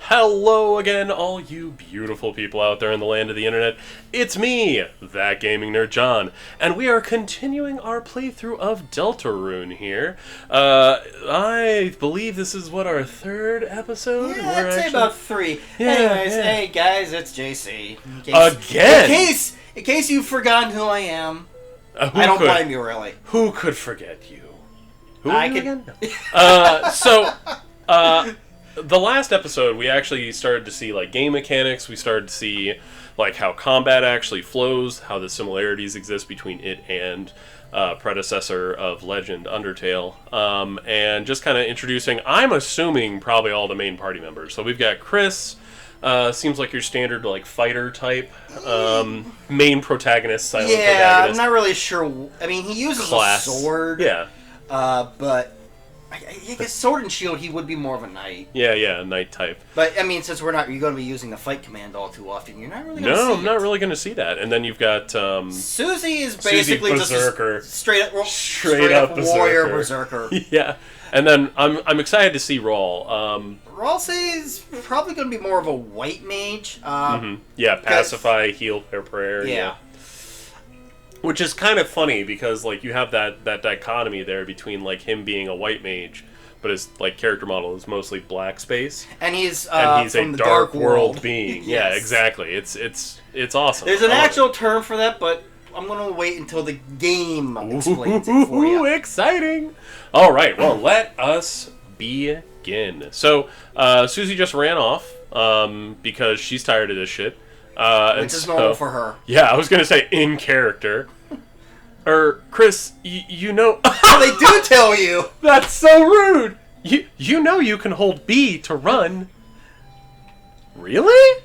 Hello again, all you beautiful people out there in the land of the internet. It's me, that gaming nerd John, and we are continuing our playthrough of Deltarune here. I believe this is our third episode. Yeah, I'd say about 3. Yeah, Anyways, yeah. hey guys, it's JC. Again? In case you've forgotten who I am, I don't blame you really. Who could forget you? Who are you again? The last episode, we actually started to see game mechanics. We started to see how combat actually flows, how the similarities exist between it and predecessor of Legend, Undertale, and just kind of introducing, I'm assuming, probably all the main party members. So we've got Chris. Seems like your standard fighter type main protagonist, silent protagonist. Yeah, I'm not really sure. I mean, he uses a sword. Yeah. But I guess sword and shield, he would be more of a knight. Yeah, knight type. But I mean, since you're going to be using the fight command all too often, you're not really going to see No, I'm not really going to see that. And then you've got Susie is basically just a straight up warrior berserker. Yeah. And then I'm excited to see Rawl. Rawl is probably going to be more of a white mage. Yeah, pacify, heal, prayer. Yeah. Which is kind of funny because you have that dichotomy there between him being a white mage, but his character model is mostly black space, and he's from a dark world being. Yes. Yeah, exactly. It's awesome. There's an actual term for that, but I'm gonna wait until the game explains it for you. Exciting! All right, well, let us begin. So Susie just ran off because she's tired of this shit. Which is normal for her. Yeah, I was going to say in character. Chris, you know... They do tell you! That's so rude! You know you can hold B to run. Really?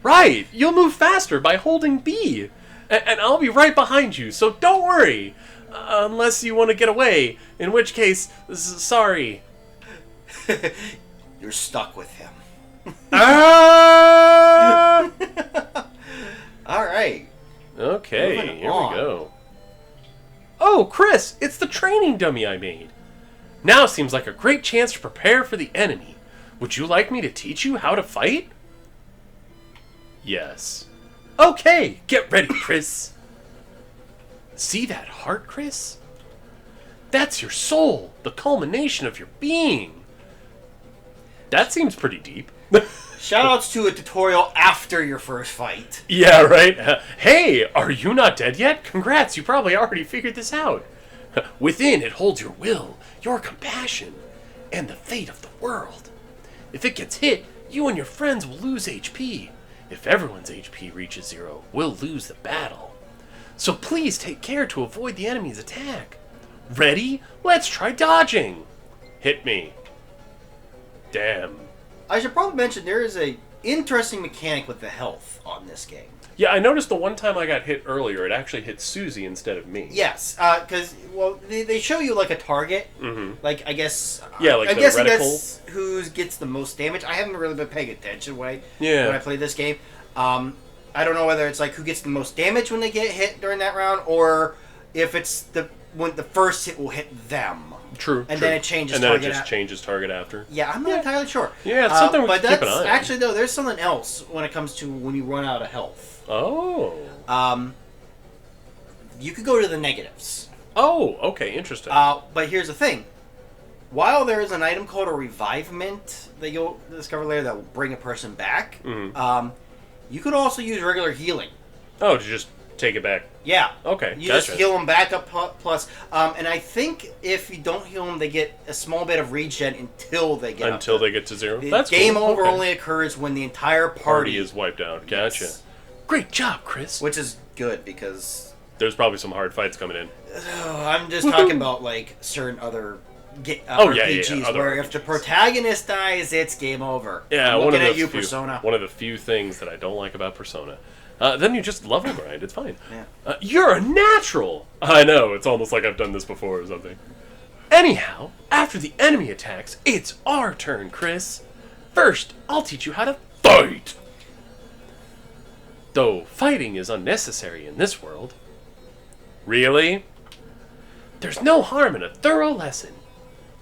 Right, you'll move faster by holding B. And I'll be right behind you, so don't worry. Unless you want to get away, in which case, sorry. You're stuck with him. Alright. Okay, here we go. Oh, Chris, it's the training dummy I made. Now seems like a great chance to prepare for the enemy. Would you like me to teach you how to fight? Yes. Okay, get ready, Chris. See that heart, Chris? That's your soul, the culmination of your being. That seems pretty deep. Shoutouts to a tutorial after your first fight. Yeah, right? Hey, are you not dead yet? Congrats, you probably already figured this out. Within it holds your will, your compassion, and the fate of the world. If it gets hit, you and your friends will lose HP. If everyone's HP reaches 0, we'll lose the battle. So please take care to avoid the enemy's attack. Ready? Let's try dodging. Hit me. Damn. I should probably mention there is a interesting mechanic with the health on this game. Yeah, I noticed the one time I got hit earlier, it actually hit Susie instead of me. Yes, because they show you a target. Mm-hmm. I guess. Yeah, I the guess reticle. that's who gets the most damage. I haven't really been paying attention when I play this game. I don't know whether it's who gets the most damage when they get hit during that round, or if it's when the first hit will hit them. True. And then it changes target. And then target it just changes target after. Yeah, I'm not entirely sure. Yeah, it's something we can keep an eye on. Actually, though, there's something else when it comes to when you run out of health. Oh. You could go to the negatives. Oh, okay, interesting. But here's the thing. While there is an item called a revivement that you'll discover later that will bring a person back, you could also use regular healing. Oh, to just take it back. Yeah. Okay, You just heal them back up plus. And I think if you don't heal them, they get a small bit of regen until they get they get to 0. That's game over only occurs when the entire party is wiped out. Gotcha. Yes. Great job, Chris. Which is good because there's probably some hard fights coming in. I'm just talking about certain other RPGs where if the protagonist dies, it's game over. Yeah, I'm looking at you, Persona. One of the few things that I don't like about Persona. Then you just level grind. It's fine. Yeah. You're a natural! I know, it's almost like I've done this before or something. Anyhow, after the enemy attacks, it's our turn, Chris. First, I'll teach you how to fight! Though fighting is unnecessary in this world. Really? There's no harm in a thorough lesson.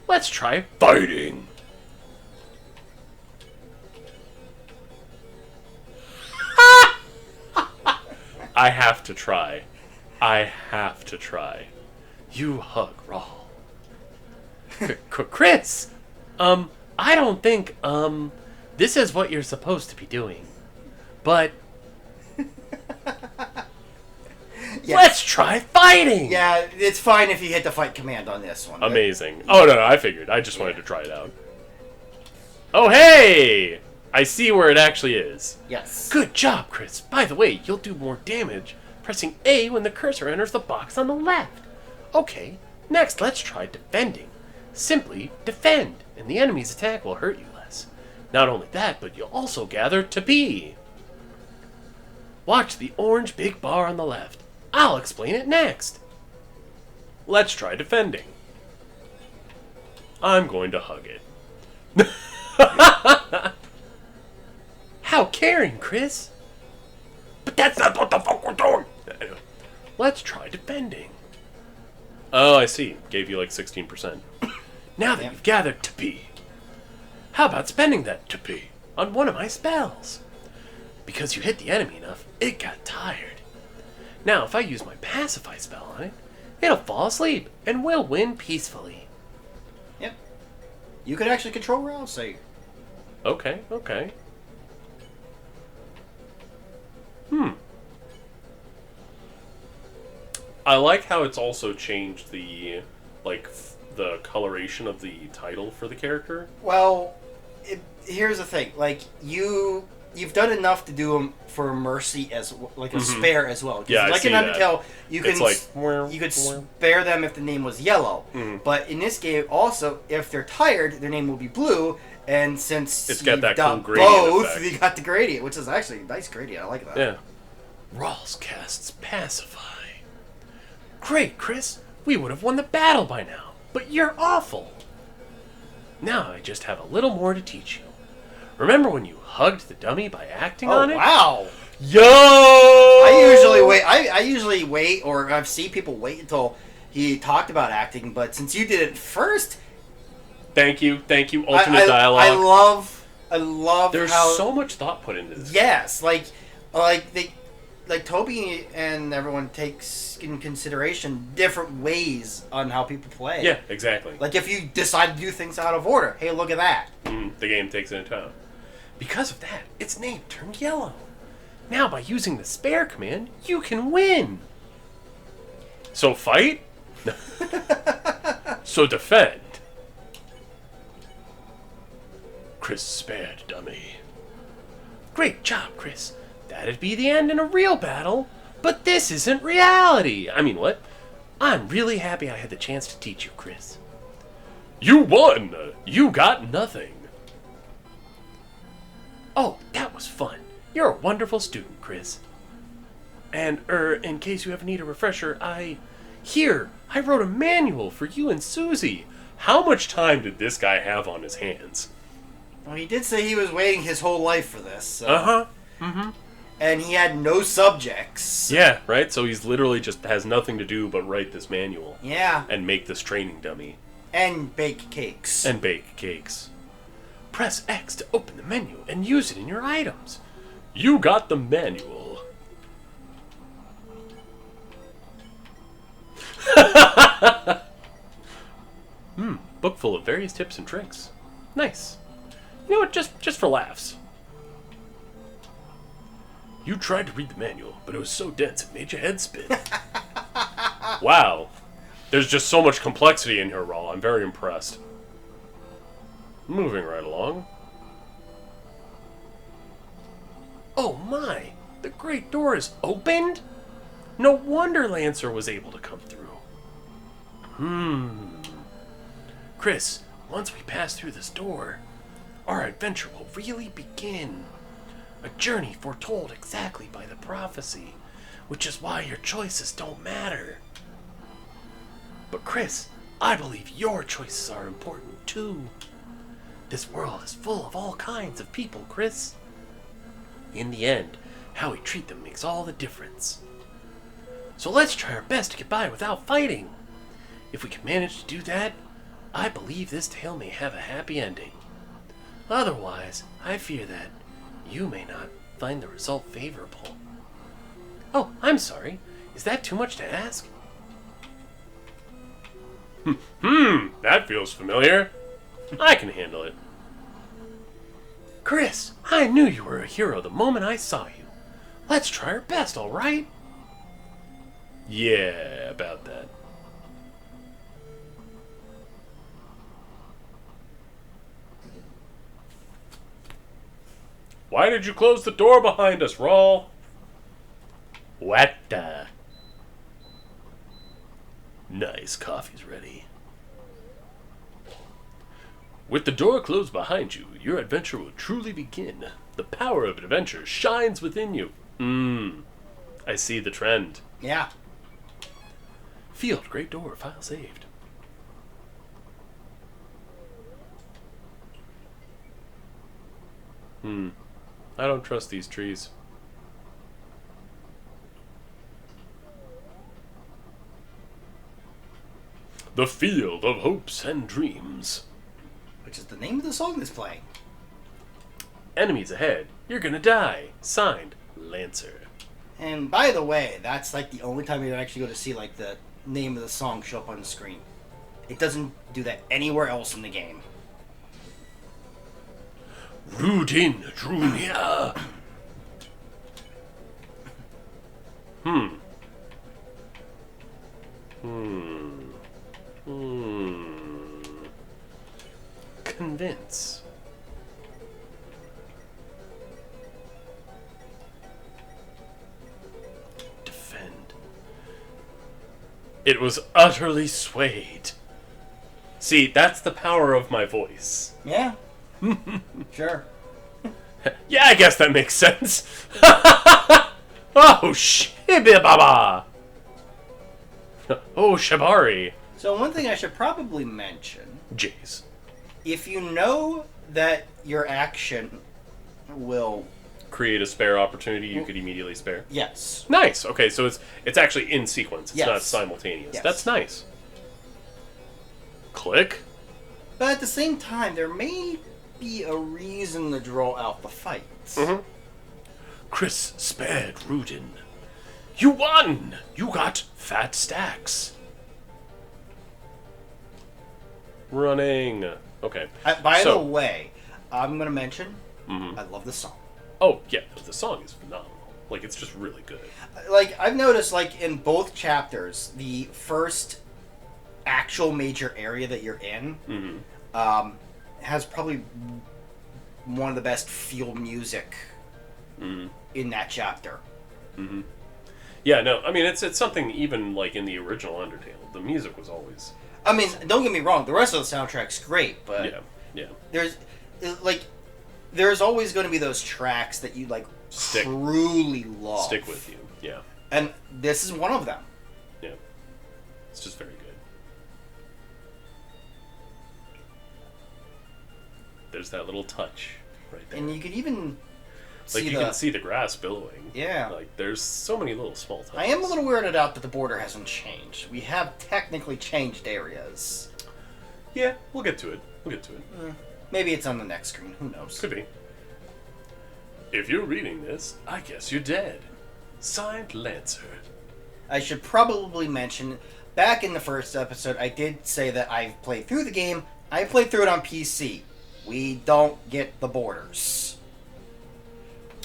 Let's try fighting! I have to try. I have to try. You hug Rawl. Chris! I don't think, this is what you're supposed to be doing. But... Yes. Let's try fighting! Yeah, it's fine if you hit the fight command on this one. Amazing. Oh, no, I figured. I just wanted to try it out. Oh, hey! I see where it actually is. Yes. Good job, Chris. By the way, you'll do more damage pressing A when the cursor enters the box on the left. Okay, next let's try defending. Simply defend, and the enemy's attack will hurt you less. Not only that, but you'll also gather to B. Watch the orange big bar on the left. I'll explain it next. Let's try defending. I'm going to hug it. How caring, Chris. But that's not what the fuck we're doing. Anyway, let's try defending. Oh, I see. Gave you like 16%. Now that you've gathered to B, how about spending that to B on one of my spells? Because you hit the enemy enough, it got tired. Now, if I use my pacify spell on it, it'll fall asleep and we'll win peacefully. Yep. You could actually control rounds, say. Okay. I like how it's also changed the, the coloration of the title for the character. Well, here's the thing. Like, you've done enough to do them for mercy as like a spare as well. Yeah, like in Undertale, you could spare them if the name was yellow. But in this game, also, if they're tired, their name will be blue. And since it's got that cool gradient both, effect. you got the gradient, which is actually a nice gradient. I like that. Yeah. Rawls casts pacify. Great, Chris. We would have won the battle by now. But you're awful. Now I just have a little more to teach you. Remember when you hugged the dummy by acting on it? Wow. Yo! I usually wait, or I've seen people wait until he talked about acting, but since you did it first... Thank you. Alternate dialogue. I love There's how... so much thought put into this. Yes, like Toby and everyone takes in consideration different ways on how people play. Yeah, exactly. Like if you decide to do things out of order, hey, look at that. The game takes it into account. Because of that, its name turned yellow. Now, by using the spare command, you can win. So fight? So defend. Chris spared, dummy. Great job, Chris. That'd be the end in a real battle, but this isn't reality. I mean, what? I'm really happy I had the chance to teach you, Chris. You won! You got nothing. Oh, that was fun. You're a wonderful student, Chris. And, in case you ever need a refresher, I wrote a manual for you and Susie. How much time did this guy have on his hands? Well, he did say he was waiting his whole life for this. So. Uh-huh. Mm-hmm. And he had no subjects. Yeah, right? So he's literally just has nothing to do but write this manual. Yeah. And make this training dummy. And bake cakes. Press X to open the menu and use it in your items. You got the manual. Book full of various tips and tricks. Nice. You know what, just for laughs. You tried to read the manual, but it was so dense it made your head spin. Wow. There's just so much complexity in here, Rawl. I'm very impressed. Moving right along. Oh my! The great door is opened? No wonder Lancer was able to come through. Chris, once we pass through this door, our adventure will really begin. A journey foretold exactly by the prophecy, which is why your choices don't matter. But Chris, I believe your choices are important too. This world is full of all kinds of people, Chris. In the end, how we treat them makes all the difference. So let's try our best to get by without fighting. If we can manage to do that, I believe this tale may have a happy ending. Otherwise, I fear that you may not find the result favorable. Oh, I'm sorry. Is that too much to ask? That feels familiar. I can handle it. Chris, I knew you were a hero the moment I saw you. Let's try our best, all right? Yeah, about that. Why did you close the door behind us, Rawl? What the? Nice, coffee's ready. With the door closed behind you, your adventure will truly begin. The power of adventure shines within you. I see the trend. Yeah. Field, great door, file saved. I don't trust these trees. The Field of Hopes and Dreams. Which is the name of the song that's playing. Enemies ahead. You're gonna die. Signed, Lancer. And by the way, that's like the only time you're actually going to see like the name of the song show up on the screen. It doesn't do that anywhere else in the game. Rudin drew near. Convince. Defend. It was utterly swayed. See, that's the power of my voice. Yeah. Sure. Yeah, I guess that makes sense. Oh, shibibaba. Oh, shibari. So one thing I should probably mention, Jays. if you know that your action will... Create a spare opportunity you could immediately spare. Yes. Nice. Okay, so it's actually in sequence. It's Yes. not simultaneous. Yes. That's nice. Click. But at the same time, there may be a reason to draw out the fights. Chris spared Rudin. You won! You got fat stacks. Running. Okay. By the way, I'm going to mention, I love the song. Oh, yeah, the song is phenomenal. Like, it's just really good. Like, I've noticed, like, in both chapters, the first actual major area that you're in has probably one of the best field music in that chapter. Yeah, no, I mean, it's something even, like, in the original Undertale. The music was always... I mean, don't get me wrong, the rest of the soundtrack's great, but... Yeah. There's always going to be those tracks that you, like, truly love. Stick with you, yeah. And this is one of them. Yeah. It's just very good. There's that little touch right there. And you can even like, you can see the grass billowing. Yeah. Like, there's so many little small touches. I am a little weirded out that the border hasn't changed. We have technically changed areas. Yeah, we'll get to it. Maybe it's on the next screen. Who knows? Could be. If you're reading this, I guess you're dead. Signed, Lancer. I should probably mention, back in the first episode, I did say that I've played through the game. I played through it on PC. We don't get the borders.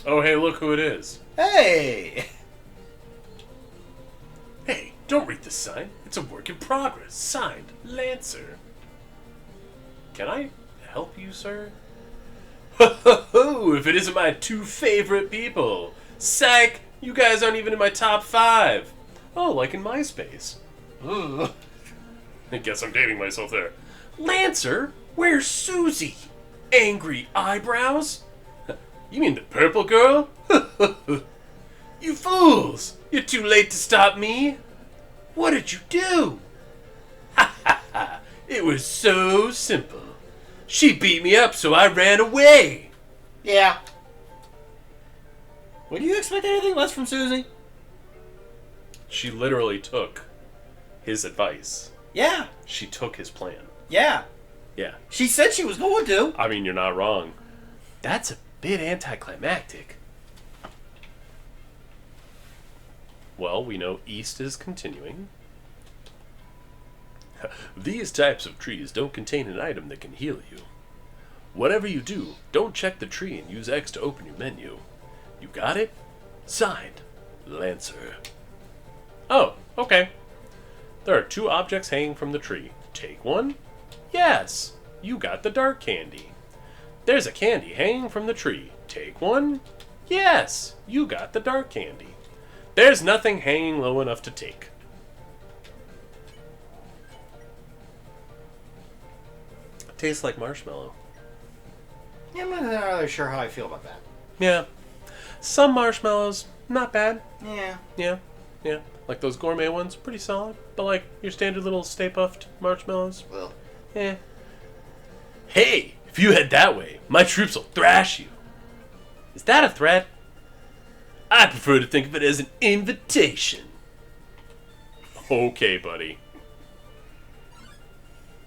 Oh, hey, look who it is. Hey! Hey, don't read the sign. It's a work in progress. Signed, Lancer. Can I help you, sir? Ho ho ho! If it isn't my two favorite people. Psych! You guys aren't even in my top 5. Oh, like in MySpace. Ugh. I guess I'm dating myself there. Lancer? Where's Susie? Angry eyebrows? You mean the purple girl? You fools! You're too late to stop me. What did you do? Ha ha ha! It was so simple. She beat me up, so I ran away. Yeah. Would you expect anything less from Susie? She literally took his advice. Yeah. She took his plan. Yeah. Yeah. She said she was going to. I mean, you're not wrong. That's a bit anticlimactic. Well, we know east is continuing. These types of trees don't contain an item that can heal you. Whatever you do, don't check the tree and use X to open your menu. You got it? Signed, Lancer. Oh, okay. There are 2 objects hanging from the tree. Take one? Yes, you got the dark candy. There's a candy hanging from the tree. Take one? Yes, you got the dark candy. There's nothing hanging low enough to take. Tastes like marshmallow. Yeah, I'm not really sure how I feel about that. Yeah. Some marshmallows, not bad. Yeah. Yeah. Like those gourmet ones, pretty solid. But like your standard little Stay Puft marshmallows, Well. eh. Hey, if you head that way, my troops will thrash you. Is that a threat? I prefer to think of it as an invitation. Okay, buddy.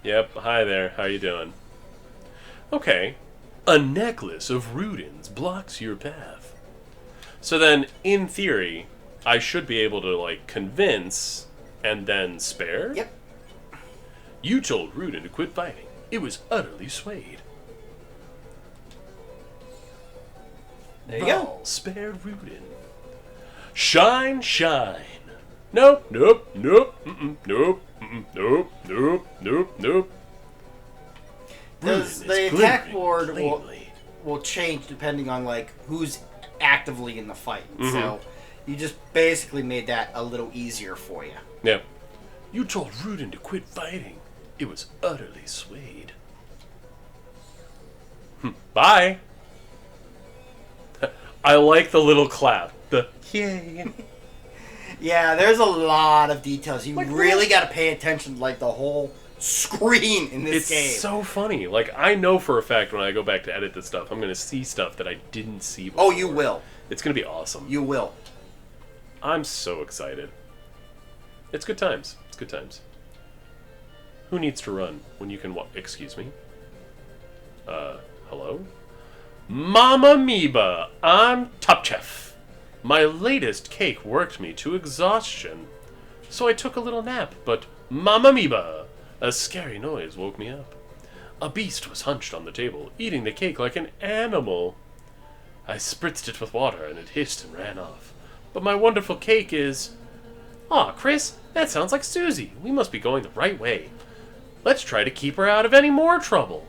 Yep, hi there. How you doing? Okay. A necklace of Rudins blocks your path. So then, in theory, I should be able to, like, convince and then spare? Yep. You told Rudin to quit fighting. It was utterly swayed. There you go. Spared Rudin. Shine, shine. Nope, nope, nope, nope, nope, nope, nope, nope. The attack board will change depending on like who's actively in the fight. Mm-hmm. So you just basically made that a little easier for you. Yeah. You told Rudin to quit fighting. It was utterly swayed. Bye. I like the little clap. The yay. Yeah, there's a lot of details. You really got to pay attention to like the whole screen in this game. It's so funny. Like, I know for a fact when I go back to edit this stuff, I'm going to see stuff that I didn't see before. Oh, you will. It's going to be awesome. You will. I'm so excited. It's good times. It's good times. Who needs to run when you can excuse me? Hello? Mama Meeba, I'm Top Chef. My latest cake worked me to exhaustion, so I took a little nap, but Mama Meeba, a scary noise woke me up. A beast was hunched on the table, eating the cake like an animal. I spritzed it with water and it hissed and ran off. But my wonderful cake is... Aw, Chris, that sounds like Susie. We must be going the right way. Let's try to keep her out of any more trouble.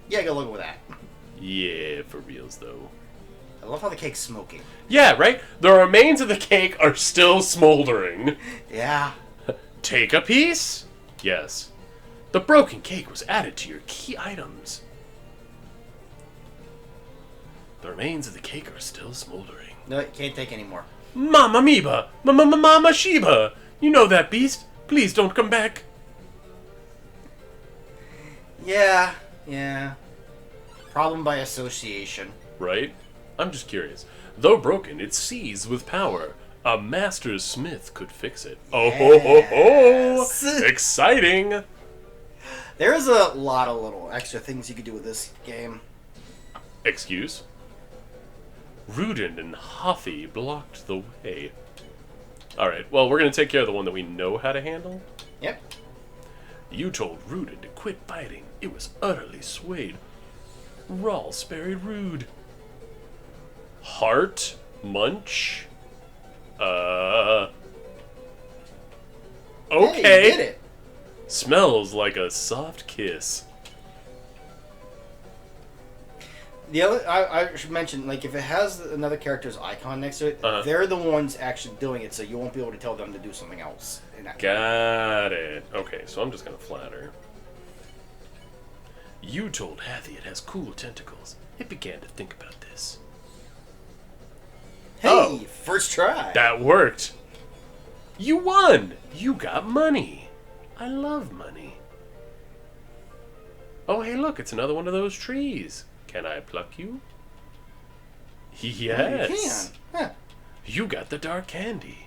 Yeah, go look at that. Yeah, for reals though. I love how the cake's smoking. Yeah, right? The remains of the cake are still smoldering. Yeah. Take a piece? Yes. The broken cake was added to your key items. The remains of the cake are still smoldering. No, you can't take any more. Mama Meeba! Mama Sheba! You know that beast? Please don't come back. Yeah. Problem by association. Right? I'm just curious. Though broken, it seized with power. A master smith could fix it. Oh ho ho ho! Exciting! There's a lot of little extra things you could do with this game. Excuse? Rudin and Huffy blocked the way. Alright, well, we're going to take care of the one that we know how to handle. Yep. You told Rudin to quit fighting. It was utterly swayed. Rawl Sperry Rude. Heart Munch? Okay. Hey, you did it. Smells like a soft kiss. The other, I should mention, like, if it has another character's icon next to it, they're the ones actually doing it, so you won't be able to tell them to do something else. In that Got it. Okay, so I'm just gonna flatter. You told Hathy it has cool tentacles. It began to think about this. Hey, first try. That worked. You won. You got money. I love money. Oh, hey, look, it's another one of those trees. Can I pluck you? Yes. You can. Huh. You got the dark candy.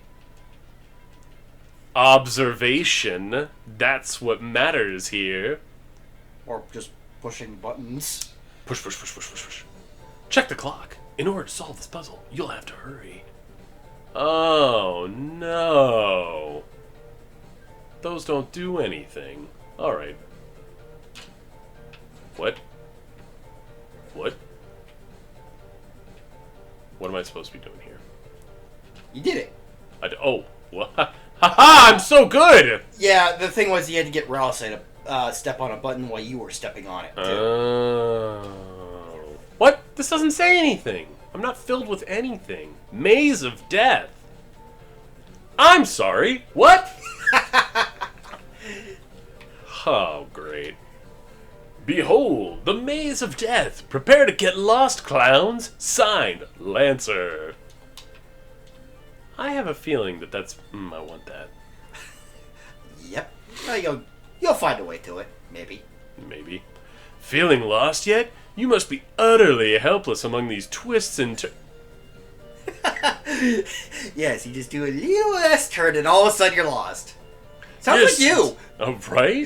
Observation. That's what matters here. Or just pushing buttons. Push. Check the clock. In order to solve this puzzle, you'll have to hurry. Oh, no. Those don't do anything. Alright. What? What? What am I supposed to be doing here? You did it. Oh. What? Ha-ha! I'm so good! Yeah, the thing was you had to get Ralsei to step on a button while you were stepping on it, too. Oh. What? This doesn't say anything. I'm not filled with anything. Maze of Death. I'm sorry. What? Oh, great. Behold, the Maze of Death. Prepare to get lost, clowns. Signed, Lancer. I have a feeling that that's... I want that. Yep. Well, you'll find a way to it. Maybe. Maybe. Feeling lost yet? You must be utterly helpless among these twists and Yes, you just do a little S-turn and all of a sudden you're lost. Sounds like you. Oh, right?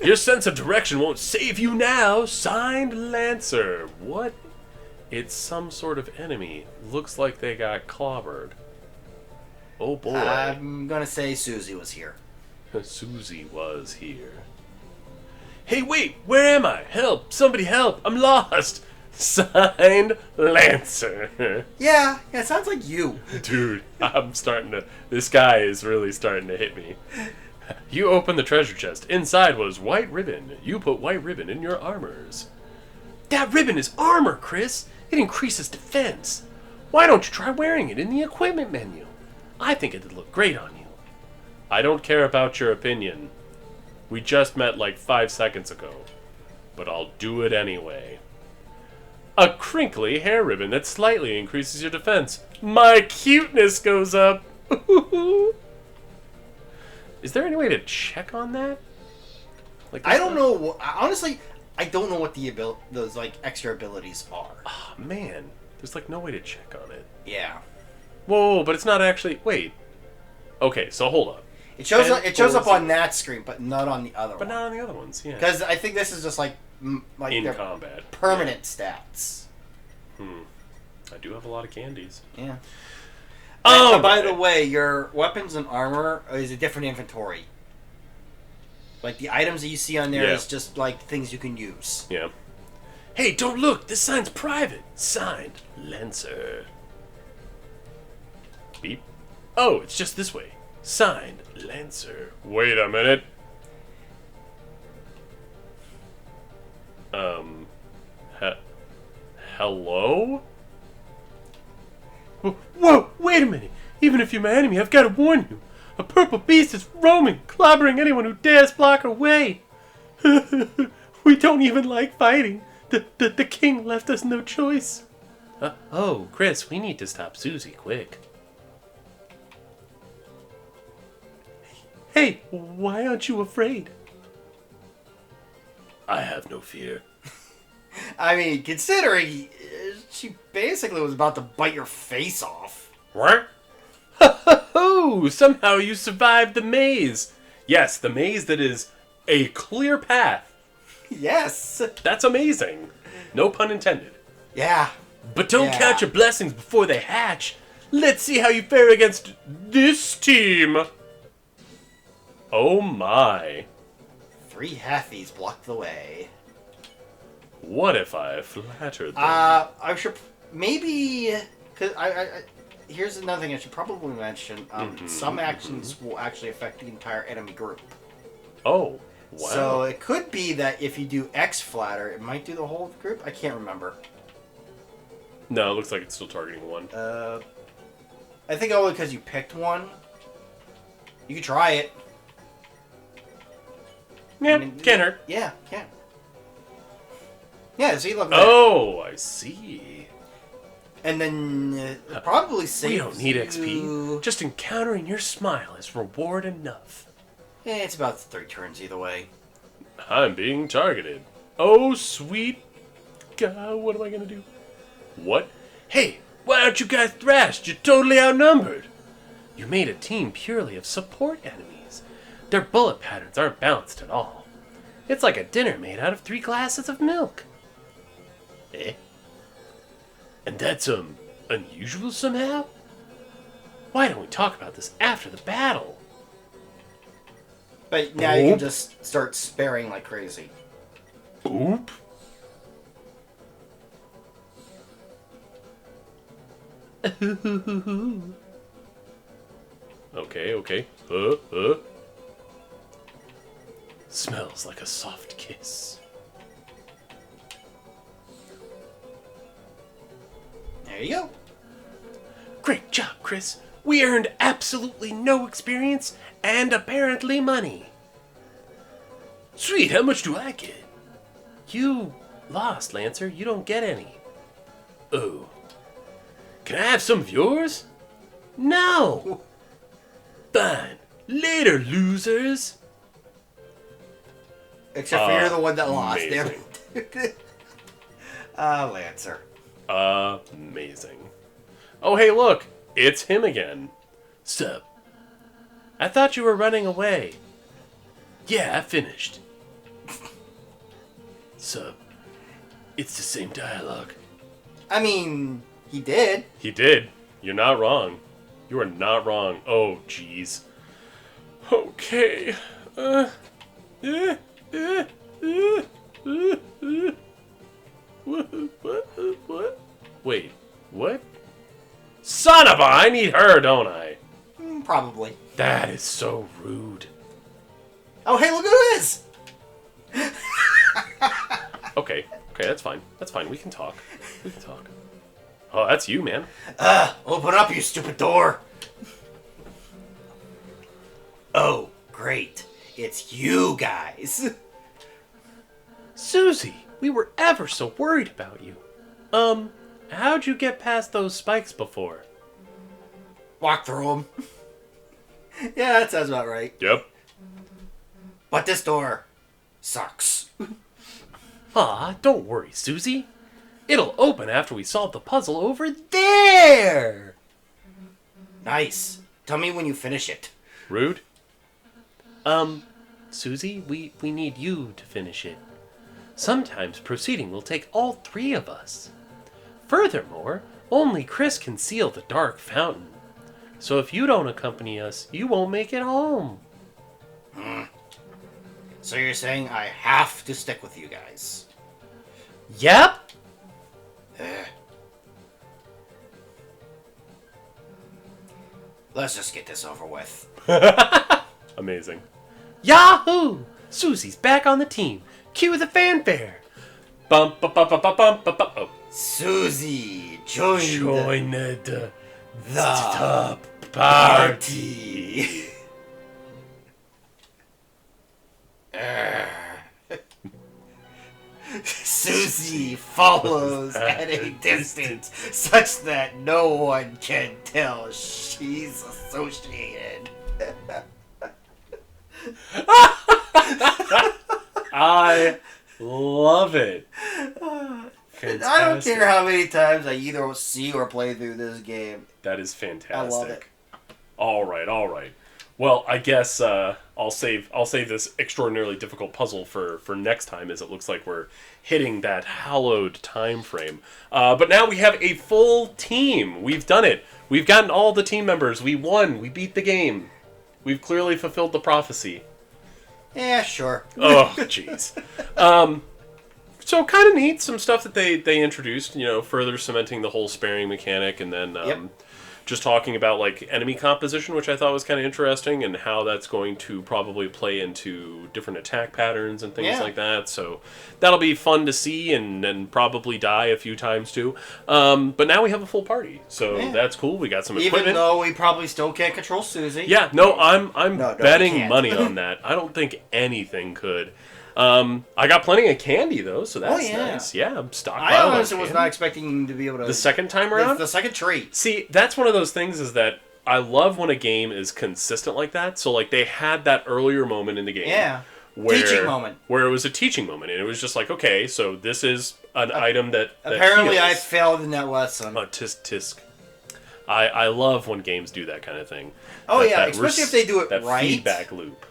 Your sense of direction won't save you now. Signed, Lancer. What? It's some sort of enemy. Looks like they got clobbered. Oh, boy. I'm gonna say Susie was here. Susie was here. Hey, wait! Where am I? Help! Somebody help! I'm lost! Signed, Lancer. Yeah, it sounds like you. Dude, I'm starting to... This guy is really starting to hit me. You opened the treasure chest. Inside was white ribbon. You put white ribbon in your armors. That ribbon is armor, Chris. It increases defense. Why don't you try wearing it in the equipment menu? I think it'd look great on you. I don't care about your opinion. We just met like 5 seconds ago. But I'll do it anyway. A crinkly hair ribbon that slightly increases your defense. My cuteness goes up. Is there any way to check on that? Like I don't know. Honestly, I don't know what those like extra abilities are. Oh, man. There's like no way to check on it. Yeah. Whoa, but it's not actually... Wait. Okay, so hold up. It shows up on that screen, but not on the other one. But not on the other ones, yeah. Because I think this is just like in combat. Permanent stats. I do have a lot of candies. Yeah. Oh, by the way, your weapons and armor is a different inventory. Like the items that you see on there is just like things you can use. Yeah. Hey, don't look! This sign's private! Signed, Lancer. Beep. Oh, it's just this way. Signed, Lancer. Wait a minute. Hello? Whoa, wait a minute. Even if you're my enemy, I've got to warn you. A purple beast is roaming, clobbering anyone who dares block our way. We don't even like fighting. The king left us no choice. Oh, Chris, we need to stop Susie quick. Hey, why aren't you afraid? I have no fear. I mean, considering she basically was about to bite your face off. What? Ho-ho-ho! Somehow you survived the maze. Yes, the maze that is a clear path. Yes. That's amazing. No pun intended. Yeah. But don't count your blessings before they hatch. Let's see how you fare against this team. Oh my. 3 halfies blocked the way. What if I flattered them? I'm sure maybe because I here's another thing I should probably mention. Some actions will actually affect the entire enemy group. Oh, wow. So it could be that if you do X flatter, it might do the whole group. I can't remember. No, it looks like it's still targeting one. I think only because you picked one. You could try it. Yeah, can't hurt. Yeah, can. Yeah, see, look. Oh, I see. And then probably saves We don't need you... XP. Just encountering your smile is reward enough. Yeah, it's about 3 turns either way. I'm being targeted. Oh, sweet God, what am I gonna do? What? Hey, why aren't you guys thrashed? You're totally outnumbered. You made a team purely of support enemies. Their bullet patterns aren't balanced at all. It's like a dinner made out of 3 glasses of milk. Eh? And that's, unusual somehow? Why don't we talk about this after the battle? But now you can just start sparing like crazy. Oop. Okay. Smells like a soft kiss. There you go. Great job, Chris. We earned absolutely no experience and apparently money. Sweet, how much do I get? You lost, Lancer. You don't get any. Oh. Can I have some of yours? No. Fine. Later, losers. Except for you're the one that lost. Amazing. Lancer. Amazing. Oh, hey, look. It's him again. Sup? I thought you were running away. Yeah, I finished. Sup? It's the same dialogue. I mean, he did. He did. You're not wrong. You are not wrong. Oh, jeez. Okay. What? Wait, what? Son of a, I need her, don't I? Probably. That is so rude. Oh, hey, look who it is! Okay, that's fine. That's fine. We can talk. Oh, that's you, man. Open up, you stupid door! Oh, great. It's you guys. Susie, we were ever so worried about you. How'd you get past those spikes before? Walk through them. Yeah, that sounds about right. Yep. But this door sucks. Aw, don't worry, Susie. It'll open after we solve the puzzle over there! Nice. Tell me when you finish it. Rude. Susie, we need you to finish it. Sometimes proceeding will take all three of us. Furthermore, only Chris can seal the dark fountain. So if you don't accompany us, you won't make it home. So you're saying I have to stick with you guys? Yep. Let's just get this over with. Amazing. Yahoo! Susie's back on the team. Cue the fanfare. Bump, bump, bump, bump, bump, bump, bump, bump. Oh. Susie, joined the top party. Susie follows at a distance such that no one can tell she's associated. I love it. Fantastic. I don't care how many times I either see or play through this game. That is fantastic. I love it. All right. Well, I guess I'll save this extraordinarily difficult puzzle for next time, as it looks like we're hitting that hallowed time frame. But now we have a full team. We've done it. We've gotten all the team members. We won. We beat the game. We've clearly fulfilled the prophecy. Yeah, sure. Oh, jeez. So kind of neat. Some stuff that they introduced, further cementing the whole sparing mechanic, and then just talking about like enemy composition, which I thought was kind of interesting, and how that's going to probably play into different attack patterns and things like that. So that'll be fun to see, and probably die a few times too. But now we have a full party, so that's cool. We got some equipment. Even though we probably still can't control Susie. Yeah, no, I'm No, betting money on that. I don't think anything could. I got plenty of candy though, so that's nice. Yeah, I'm stockpiled. I honestly was not expecting to be able to. The second time around? The second treat. See, that's one of those things is that I love when a game is consistent like that. So like they had that earlier moment in the game. Yeah. Teaching moment. Where it was a teaching moment, and it was just like, okay, so this is an item that apparently heals. I failed in that lesson. Tisk. I love when games do that kind of thing. Oh that especially if they do it that right. Feedback loop.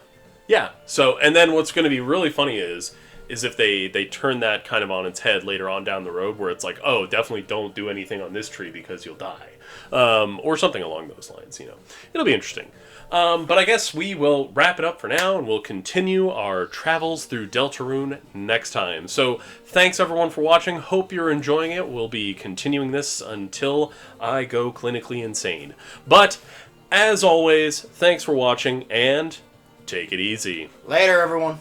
Yeah. So, and then what's going to be really funny is is if they turn that kind of on its head later on down the road, where it's like, oh, definitely don't do anything on this tree because you'll die, or something along those lines. It'll be interesting. But I guess we will wrap it up for now, and we'll continue our travels through Deltarune next time. So thanks everyone for watching. Hope you're enjoying it. We'll be continuing this until I go clinically insane. But as always, thanks for watching, and take it easy. Later, everyone.